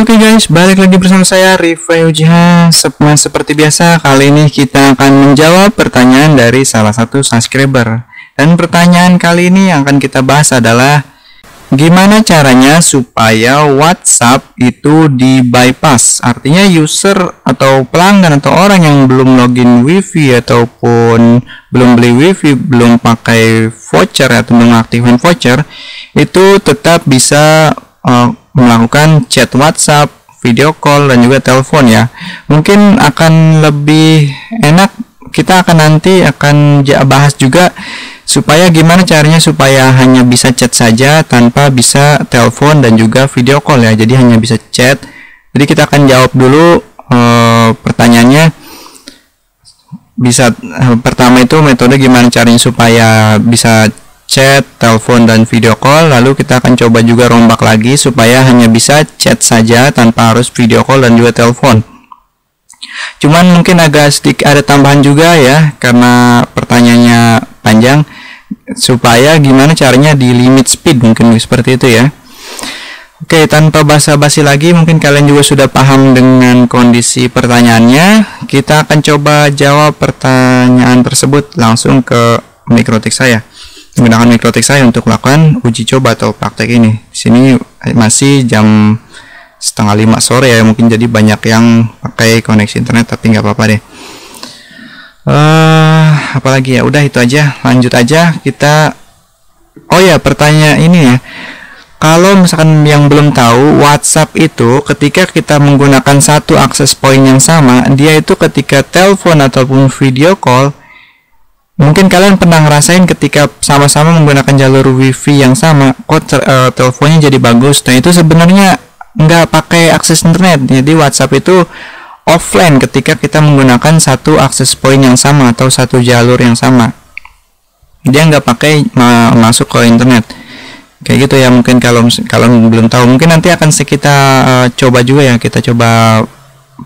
Oke guys, balik lagi bersama saya Rifai Ujiha. Seperti biasa, kali ini kita akan menjawab pertanyaan dari salah satu subscriber. Dan pertanyaan kali ini yang akan kita bahas adalah gimana caranya supaya WhatsApp itu di bypass. Artinya user atau pelanggan atau orang yang belum login WiFi ataupun belum beli WiFi, belum pakai voucher atau mengaktifkan voucher, itu tetap bisa melakukan chat WhatsApp, video call, dan juga telepon ya. Mungkin akan lebih enak, kita akan nanti akan bahas juga supaya gimana caranya supaya hanya bisa chat saja tanpa bisa telepon dan juga video call ya. Jadi hanya bisa chat. Jadi kita akan jawab dulu pertanyaannya. Pertama itu metode gimana caranya supaya bisa chat, telepon, dan video call. Lalu kita akan coba juga rombak lagi supaya hanya bisa chat saja tanpa harus video call dan juga telepon. Cuman mungkin agak sedikit ada tambahan juga ya, karena pertanyaannya panjang, supaya gimana caranya di limit speed, mungkin seperti itu ya. Oke, tanpa basa-basi lagi, mungkin kalian juga sudah paham dengan kondisi pertanyaannya. Kita akan coba jawab pertanyaan tersebut langsung ke Mikrotik saya. Menggunakan Mikrotik saya untuk melakukan uji coba atau praktek ini. Di sini masih jam 4:30 sore ya, mungkin jadi banyak yang pakai koneksi internet, tapi nggak apa-apa deh. Apalagi ya, udah itu aja, lanjut aja kita. Oh ya, pertanyaan ini ya, kalau misalkan yang belum tahu, WhatsApp itu ketika kita menggunakan satu akses point yang sama, dia itu ketika telepon ataupun video call, mungkin kalian pernah ngerasain ketika sama-sama menggunakan jalur WiFi yang sama, kok teleponnya jadi bagus. Nah, itu sebenarnya nggak pakai akses internet. Jadi WhatsApp itu offline ketika kita menggunakan satu akses point yang sama atau satu jalur yang sama. Dia nggak pakai masuk ke internet. Kayak gitu ya, mungkin kalau belum tahu, mungkin nanti akan kita coba juga ya, kita coba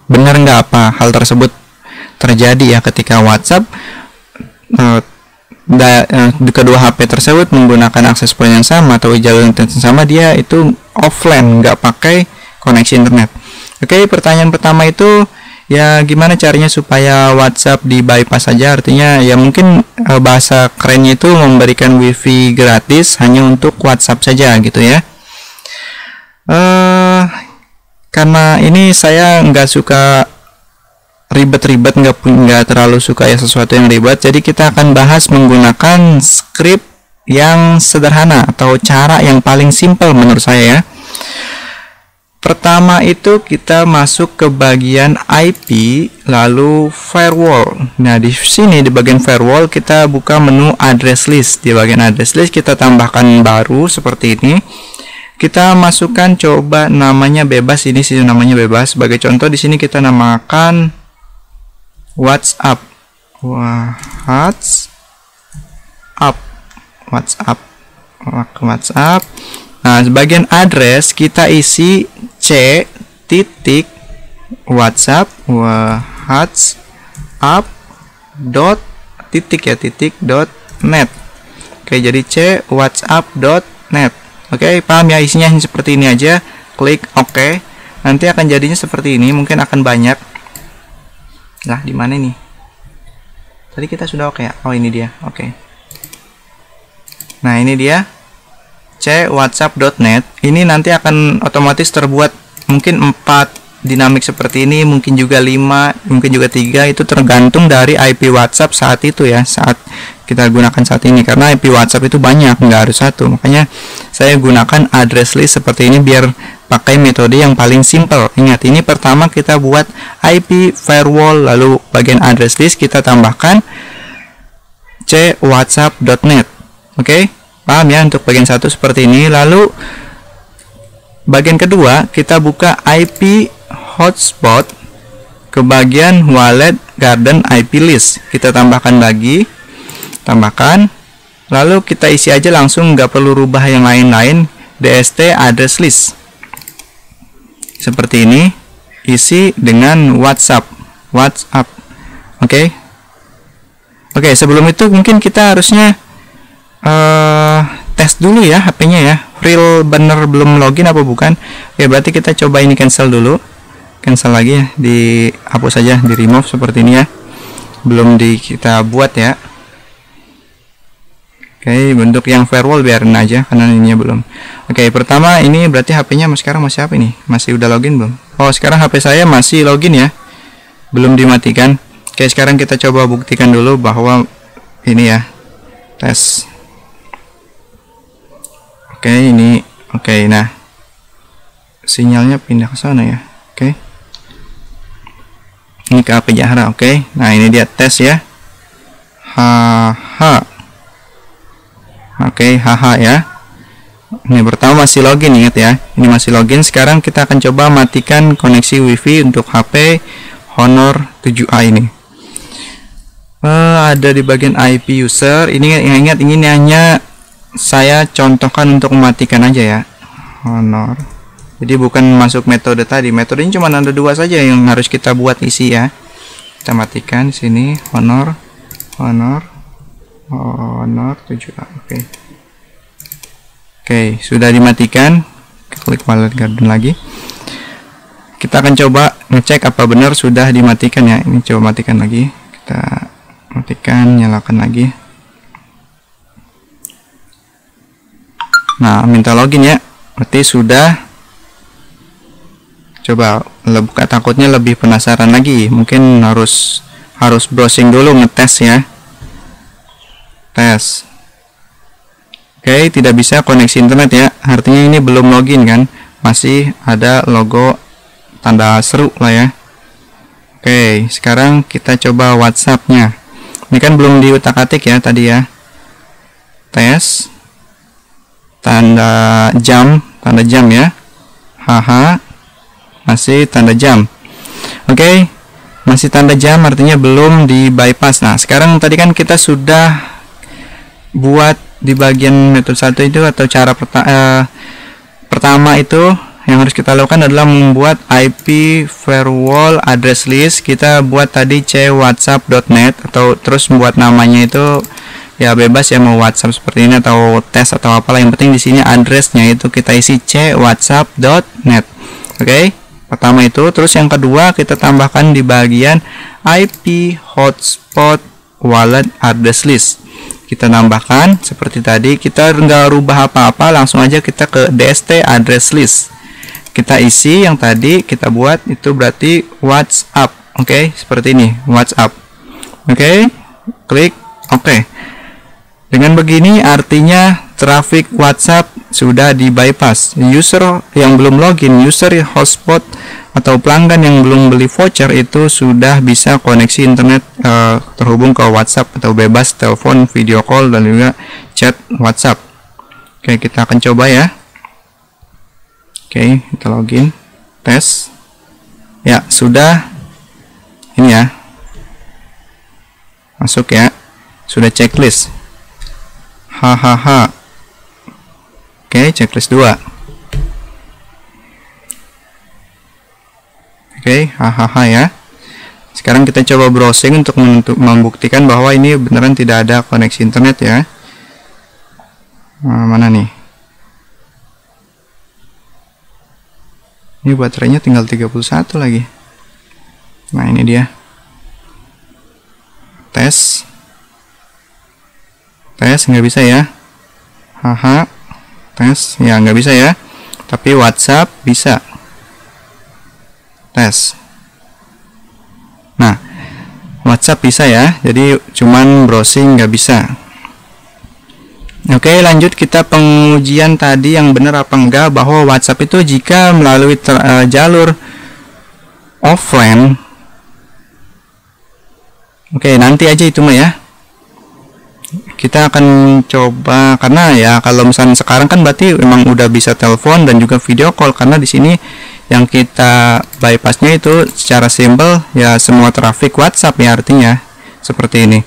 benar nggak apa hal tersebut terjadi ya ketika WhatsApp kedua HP tersebut menggunakan akses point yang sama atau jalur internet yang sama, dia itu offline, nggak pakai koneksi internet. Oke, pertanyaan pertama itu ya gimana caranya supaya WhatsApp di bypass saja. Artinya ya mungkin bahasa kerennya itu memberikan WiFi gratis hanya untuk WhatsApp saja gitu ya. Karena ini saya nggak suka ribet-ribet, nggak terlalu suka ya sesuatu yang ribet, jadi kita akan bahas menggunakan script yang sederhana atau cara yang paling simple menurut saya ya. Pertama itu kita masuk ke bagian IP, lalu firewall. Nah, di sini di bagian firewall kita buka menu address list. Di bagian address list kita tambahkan baru seperti ini. Kita masukkan coba namanya bebas, ini sih namanya bebas. Sebagai contoh di sini kita namakan WhatsApp. WhatsApp. Nah, sebagian address kita isi c.whatsapp .net. Oke, jadi c.whatsapp.net. Oke, paham ya, isinya seperti ini aja. Klik OK. Nanti akan jadinya seperti ini, mungkin akan banyak. Lah, di mana nih? Tadi kita sudah oke ya? Oh, ini dia. Oke. Nah, ini dia c.whatsapp.net. Ini nanti akan otomatis terbuat mungkin 4 dinamik seperti ini, mungkin juga 5, mungkin juga 3, itu tergantung dari IP WhatsApp saat itu ya, saat kita gunakan saat ini, karena IP WhatsApp itu banyak, nggak harus satu. Makanya saya gunakan address list seperti ini biar pakai metode yang paling simple. Ingat, ini pertama kita buat IP firewall, lalu bagian address list kita tambahkan c.whatsapp.net. Oke, paham ya untuk bagian satu seperti ini. Lalu bagian kedua kita buka IP hotspot ke bagian wallet garden IP list. Kita tambahkan lagi, lalu kita isi aja langsung, nggak perlu rubah yang lain-lain. DST address list seperti ini, isi dengan WhatsApp. Oke, sebelum itu mungkin kita harusnya tes dulu ya HP-nya ya, April bener belum login apa bukan? Oke, berarti kita coba ini cancel dulu. Cancel lagi ya, dihapus saja, di remove seperti ini ya. Belum kita buat ya. Oke, bentuk yang firewall biarin aja karena ininya belum. Oke, pertama ini berarti HP-nya sekarang masih apa ini? Masih udah login belum? Oh, sekarang HP saya masih login ya. Belum dimatikan. Oke, sekarang kita coba buktikan dulu bahwa ini ya. Tes. Oke, ini oke. Nah, sinyalnya pindah ke sana ya. Oke. Ini ke HP Zahra. Oke. Nah, ini dia tes ya. Haha. Oke, haha ya. Ini pertama masih login, ingat ya. Ini masih login. Sekarang kita akan coba matikan koneksi WiFi untuk HP Honor 7A ini. Ada di bagian IP user. Ini ingat, ini hanya saya contohkan untuk mematikan aja ya. Honor. Jadi bukan masuk metode tadi. Metode ini cuma ada 2 saja yang harus kita buat isi ya. Kita matikan di sini Honor 7A. Oke, sudah dimatikan. Klik Wallet Garden lagi. Kita akan coba ngecek apa benar sudah dimatikan ya. Ini coba matikan lagi. Kita matikan, nyalakan lagi. Nah, minta login ya. Berarti sudah. Coba buka, takutnya lebih penasaran lagi. Mungkin harus browsing dulu, ngetes ya. Tes. Oke, tidak bisa koneksi internet ya. Artinya ini belum login kan. Masih ada logo tanda seru lah ya. Oke, sekarang kita coba WhatsApp-nya. Ini kan belum diutak-atik ya tadi ya. Tes. Tanda jam ya. Haha. Masih tanda jam. Oke. Masih tanda jam artinya belum di bypass. Nah, sekarang tadi kan kita sudah buat di bagian metode 1 itu, atau cara pertama itu yang harus kita lakukan adalah membuat IP firewall address list. Kita buat tadi cwhatsapp.net, atau terus membuat namanya itu ya bebas ya, mau WhatsApp seperti ini atau tes atau apalah, yang penting di sini addressnya itu kita isi cwhatsapp.net. Oke, pertama itu. Terus yang kedua kita tambahkan di bagian IP hotspot wallet address list. Kita tambahkan seperti tadi, kita nggak rubah apa-apa, langsung aja kita ke DST address list. Kita isi yang tadi kita buat itu, berarti WhatsApp. Oke, seperti ini WhatsApp. Oke, klik oke. Dengan begini artinya traffic WhatsApp sudah di bypass. User yang belum login, user hotspot atau pelanggan yang belum beli voucher itu sudah bisa koneksi internet, terhubung ke WhatsApp atau bebas telepon, video call, dan juga chat WhatsApp. Oke, kita akan coba ya. Oke, kita login, tes. Ya, sudah. Ini ya. Masuk ya. Sudah checklist. Hahaha. Oke, checklist 2. Oke, hahaha ya. Sekarang kita coba browsing untuk membuktikan bahwa ini beneran tidak ada koneksi internet ya. Nah, mana nih? Ini baterainya tinggal 31 lagi. Nah, ini dia. Tes. Nggak bisa ya. Haha. Tes. Ya, nggak bisa ya. Tapi WhatsApp bisa. Tes. Nah, WhatsApp bisa ya. Jadi cuman browsing nggak bisa. Oke, lanjut kita pengujian tadi yang benar apa enggak bahwa WhatsApp itu jika melalui jalur offline. Oke, nanti aja itu mah ya. Kita akan coba, karena ya kalau misalnya sekarang kan berarti memang udah bisa telepon dan juga video call, karena di sini yang kita bypassnya itu secara simple ya semua traffic WhatsApp ya, artinya seperti ini.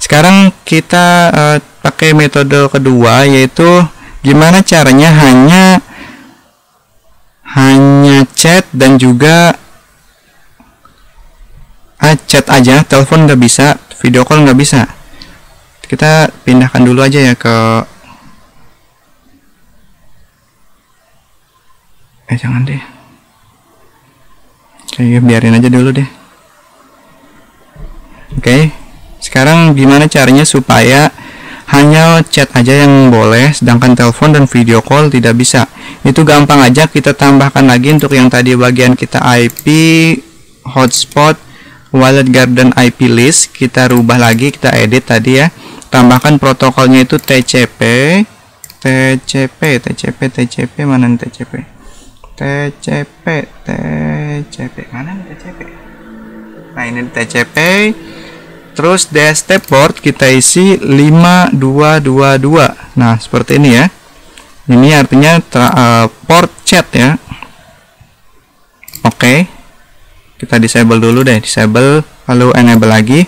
Sekarang kita pakai metode kedua, yaitu gimana caranya hanya chat dan juga chat aja, telepon nggak bisa, video call nggak bisa. Kita pindahkan dulu aja ya ke Jangan deh. Oke, biarin aja dulu deh. Oke, sekarang gimana caranya supaya hanya chat aja yang boleh, sedangkan telepon dan video call tidak bisa? Itu gampang aja, kita tambahkan lagi untuk yang tadi bagian kita IP, hotspot, wallet guard, dan IP list. Kita rubah lagi, kita edit tadi ya. Tambahkan protokolnya itu TCP, mana nih TCP? Mana nih TCP? Nah, ini TCP. Terus DST port kita isi 5222. Nah, seperti ini ya. Ini artinya port chat ya. Oke. Kita disable dulu deh, disable lalu enable lagi.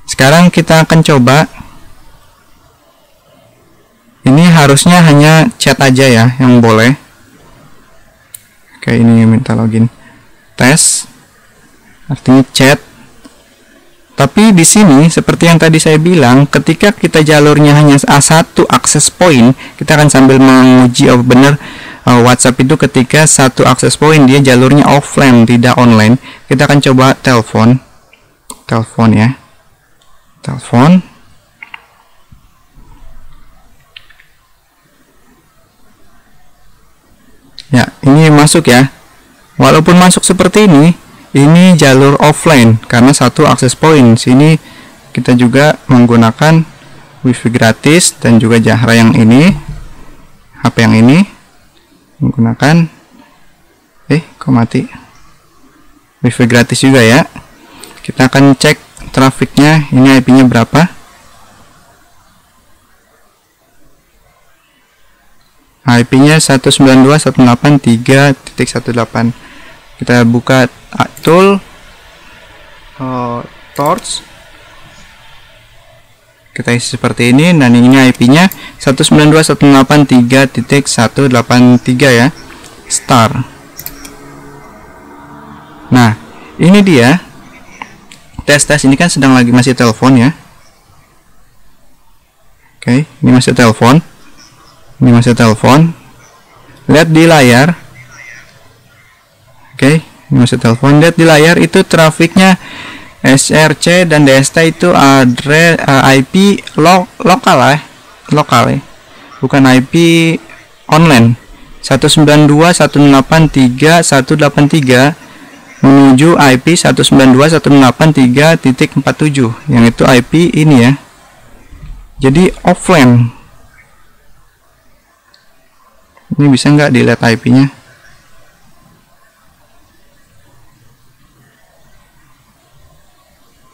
Sekarang kita akan coba. Ini harusnya hanya chat aja ya yang boleh. Oke, ini minta login. Tes. Artinya chat. Tapi di sini seperti yang tadi saya bilang, ketika kita jalurnya hanya A1 access point, kita akan sambil menguji benar WhatsApp itu ketika satu access point dia jalurnya offline tidak online. Kita akan coba telepon ya, telepon. Ya, ini masuk ya. Walaupun masuk seperti ini jalur offline karena satu akses point. Sini kita juga menggunakan wifi gratis dan juga Jahra yang ini, HP yang ini menggunakan kok mati, wifi gratis juga ya. Kita akan cek trafiknya, ini IP-nya berapa. IP-nya 192.168.3.18. Kita buka tool torch, kita isi seperti ini. Dan ini IP-nya 192.168.3.183 ya, star. Nah, ini dia tes ini kan sedang masih telepon ya. Oke, ini masih telepon. Lihat di layar. Oke, ini masih telepon. Lihat di layar itu trafiknya SRC dan DST itu address IP lokal ya, bukan IP online. 192.168.3.183 menuju IP 192.168.3.47 yang itu IP ini ya. Jadi offline. Ini bisa nggak dilihat IP-nya?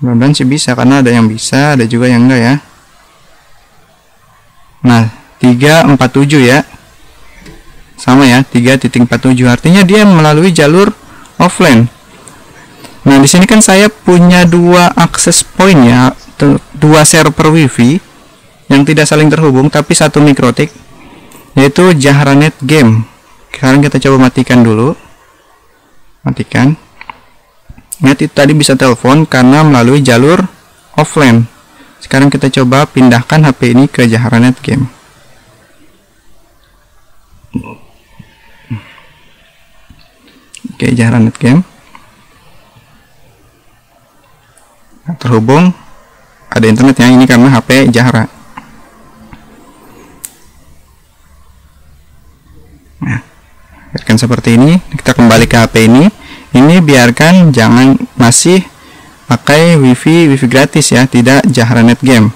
Mudah-mudahan sih bisa, karena ada yang bisa, ada juga yang enggak ya. Nah, 347 ya. Sama ya, 3.47. Artinya dia melalui jalur offline. Nah, di sini kan saya punya dua akses point ya, dua server wifi yang tidak saling terhubung tapi satu mikrotik, yaitu Jahranet Game. Sekarang kita coba matikan dulu. Matikan. Net itu tadi bisa telepon karena melalui jalur offline. Sekarang kita coba pindahkan HP ini ke Jahranet Game. Oke, Jahranet Game. Nah, terhubung. Ada internetnya, ini karena HP Jahra. Nah, biarkan seperti ini. Kita kembali ke HP ini. Ini biarkan, jangan masih pakai wifi gratis ya, tidak Jahranet Game.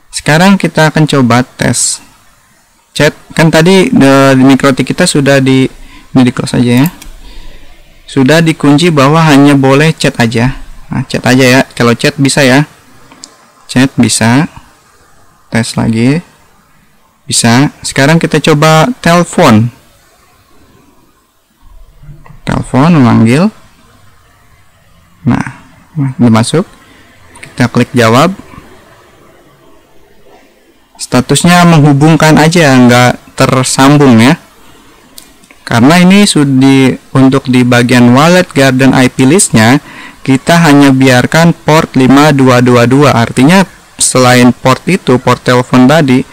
Sekarang kita akan coba tes chat. Kan tadi di mikrotik kita sudah ini di close aja ya. Sudah dikunci bahwa hanya boleh chat aja. Nah, chat aja ya. Kalau chat bisa ya. Chat bisa. Tes lagi. Bisa. Sekarang kita coba telepon. Telepon memanggil. Nah, udah masuk. Kita klik jawab. Statusnya menghubungkan aja, nggak tersambung ya. Karena ini sudah untuk di bagian wallet guard dan IP listnya, kita hanya biarkan port 5222. Artinya selain port itu, port telepon tadi,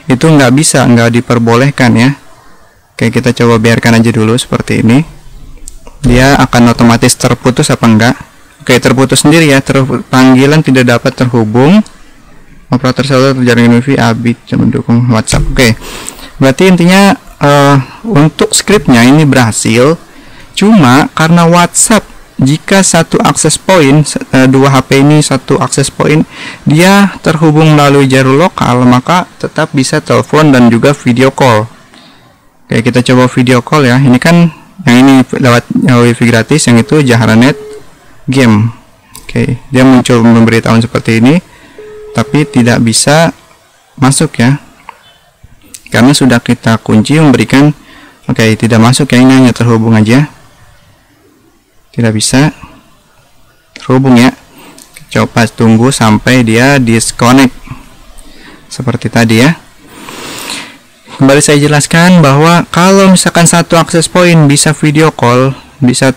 itu nggak bisa, nggak diperbolehkan ya. Oke, kita coba biarkan aja dulu seperti ini. Dia akan otomatis terputus apa enggak? Oke, terputus sendiri ya. Panggilan tidak dapat terhubung. Operator seluler terjaring Wi-Fi ABIT mendukung WhatsApp. Oke, berarti intinya untuk scriptnya ini berhasil. Cuma karena WhatsApp, jika satu akses point, dua HP ini satu akses point, dia terhubung melalui jalur lokal, maka tetap bisa telepon dan juga video call. Oke, kita coba video call ya. Ini kan yang ini lewat Wi-Fi gratis, yang itu Jahranet game. Oke, dia muncul memberitahuan seperti ini, tapi tidak bisa masuk ya, karena sudah kita kunci memberikan. Oke, tidak masuk ya, ini hanya terhubung aja, tidak bisa terhubung ya. Coba tunggu sampai dia disconnect seperti tadi ya. Kembali saya jelaskan bahwa kalau misalkan satu akses point bisa video call, bisa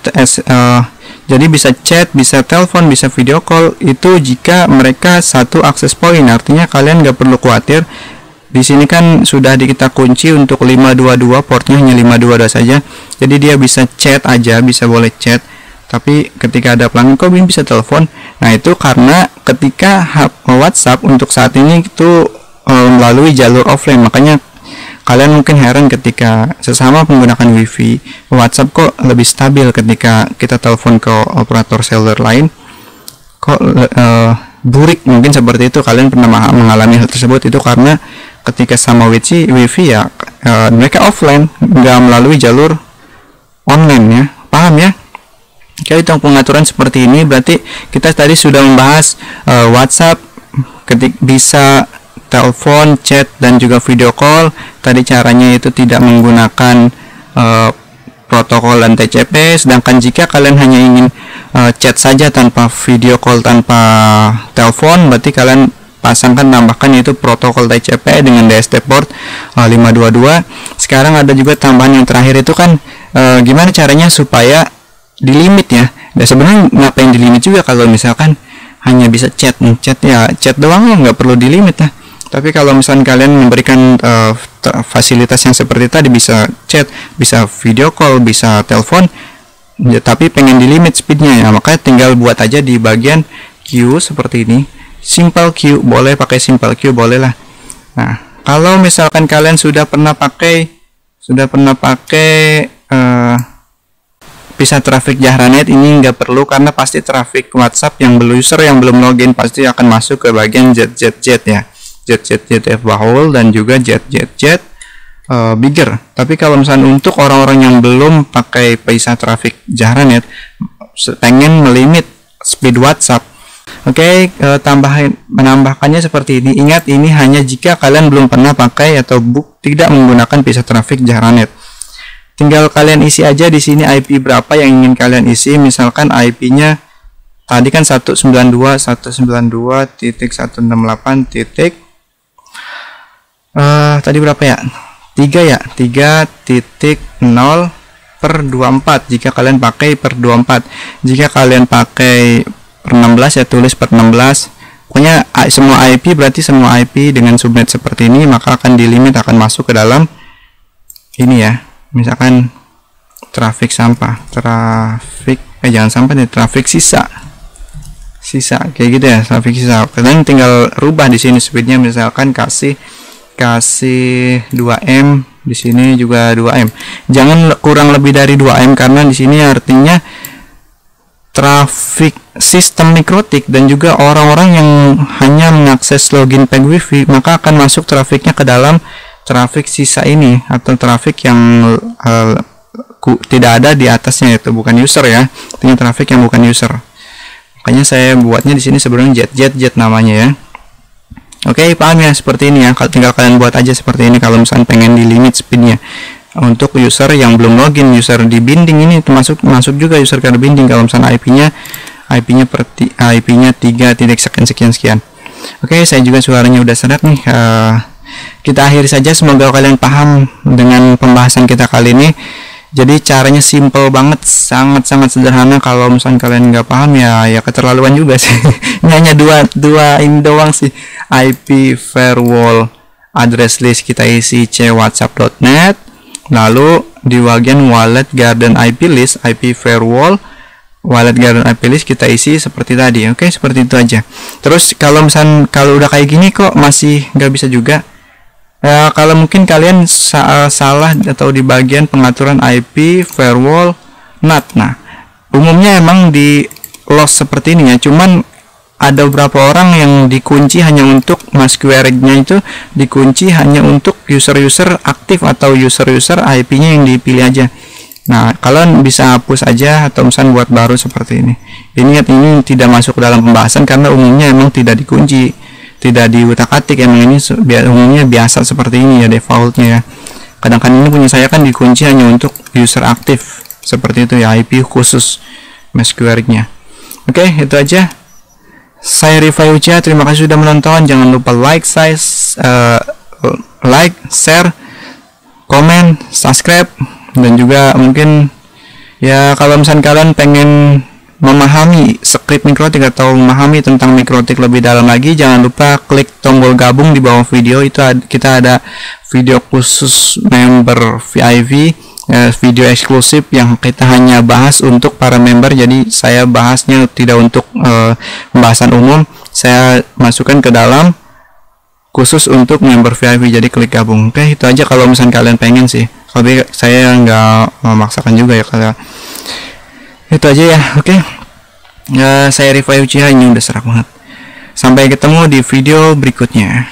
jadi bisa chat, bisa telepon, bisa video call, itu jika mereka satu akses point. Artinya kalian nggak perlu khawatir. Di sini kan sudah kita kunci untuk 522, portnya hanya 522 saja. Jadi dia bisa chat aja, bisa boleh chat. Tapi ketika ada pelanggan kok bisa telepon. Nah, itu karena ketika WhatsApp untuk saat ini itu melalui jalur offline. Makanya kalian mungkin heran ketika sesama menggunakan Wi-Fi, WhatsApp kok lebih stabil ketika kita telepon ke operator seluler lain, kok burik, mungkin seperti itu. Kalian pernah mengalami hal tersebut. Itu karena ketika sama Wi-Fi ya mereka offline, nggak melalui jalur online ya. Paham ya? Oke, itu pengaturan seperti ini. Berarti kita tadi sudah membahas WhatsApp bisa telepon, chat, dan juga video call. Tadi caranya itu tidak menggunakan protokol dan TCP. Sedangkan jika kalian hanya ingin chat saja tanpa video call, tanpa telepon, berarti kalian pasangkan, tambahkan yaitu protokol TCP dengan DST port 522. Sekarang ada juga tambahan yang terakhir, itu kan gimana caranya supaya dilimit ya. Dan sebenarnya ngapain dilimit juga kalau misalkan hanya bisa chat ya, chat doang ya, nggak perlu dilimit ya. Tapi kalau misalnya kalian memberikan fasilitas yang seperti tadi, bisa chat, bisa video call, bisa telepon ya, tapi pengen dilimit speednya ya, makanya tinggal buat aja di bagian queue seperti ini. Simple queue boleh, pakai simple queue boleh lah. Nah, kalau misalkan kalian sudah pernah pakai bisa traffic Jahranet, ini nggak perlu karena pasti traffic WhatsApp yang belum user yang belum login pasti akan masuk ke bagian jet ya. Jet Bahul dan juga jet bigger. Tapi kalau misalnya untuk orang-orang yang belum pakai bisa traffic Jahranet, pengen melimit speed WhatsApp, oke, menambahkannya seperti ini. Ingat, ini hanya jika kalian belum pernah pakai atau tidak menggunakan bisa traffic Jahranet. Tinggal kalian isi aja di sini IP berapa yang ingin kalian isi. Misalkan IP-nya tadi kan 192.168. Tadi berapa ya? 3 ya? 3.0/24 jika kalian pakai per 24. Jika kalian pakai per 16 ya tulis per 16. Pokoknya semua IP, berarti semua IP dengan subnet seperti ini, maka akan dilimit, akan masuk ke dalam ini ya. Misalkan traffic sampah, jangan sampah nih, traffic sisa kayak gitu ya, traffic sisa. Kalian tinggal rubah di sini speednya, misalkan kasih 2M, di sini juga 2M. Jangan kurang lebih dari 2M karena di sini artinya traffic sistem mikrotik dan juga orang-orang yang hanya mengakses login peg Wi-Fi, maka akan masuk trafiknya ke dalam traffic sisa ini atau traffic yang tidak ada di atasnya, itu bukan user ya. Artinya traffic yang bukan user. Makanya saya buatnya di sini sebenarnya jet namanya ya. Oke, paham ya seperti ini ya. Tinggal kalian buat aja seperti ini kalau misalnya pengen di limit speednya. Untuk user yang belum login, user di binding ini termasuk juga user ke binding kalau misalnya IP-nya 3 sekian. Oke, saya juga suaranya udah sedap nih. Kita akhiri saja, semoga kalian paham dengan pembahasan kita kali ini. Jadi caranya simple banget, sangat-sangat sederhana. Kalau misalnya kalian nggak paham ya keterlaluan juga sih. Ini hanya dua ini doang sih. IP firewall address list kita isi cwhatsapp.net, Lalu di bagian wallet garden IP list, IP firewall, wallet garden IP list kita isi seperti tadi. Oke, seperti itu aja. Terus kalau udah kayak gini kok masih nggak bisa juga, kalau mungkin kalian salah atau di bagian pengaturan IP firewall NAT. Nah, umumnya emang di loss seperti ini ya, cuman ada beberapa orang yang dikunci hanya untuk query-nya itu dikunci hanya untuk user-user aktif atau user-user IP-nya yang dipilih aja. Nah, kalian bisa hapus aja atau misalnya buat baru seperti ini. Ingat, ini tidak masuk ke dalam pembahasan karena umumnya emang tidak dikunci, tidak diutak-atik. Emang ini umumnya biasa seperti ini ya, defaultnya ya. Kadang-kadang ini punya saya kan dikunci hanya untuk user aktif seperti itu ya, IP khusus query-nya. Oke, itu aja. Saya Rifai Uchiha, terima kasih sudah menonton. Jangan lupa like, share, komen, subscribe, dan juga mungkin ya kalau misalnya kalian pengen memahami script MikroTik atau memahami tentang MikroTik lebih dalam lagi, jangan lupa klik tombol gabung di bawah video. Itu kita ada video khusus member VIP, video eksklusif yang kita hanya bahas untuk para member. Jadi saya bahasnya tidak untuk pembahasan umum, saya masukkan ke dalam khusus untuk member VIP. Jadi klik gabung. Oke, itu aja kalau misalnya kalian pengen sih, tapi saya nggak memaksakan juga ya. Kalau itu aja ya. Oke, saya Rifai Uchiha, ini udah serak banget. Sampai ketemu di video berikutnya.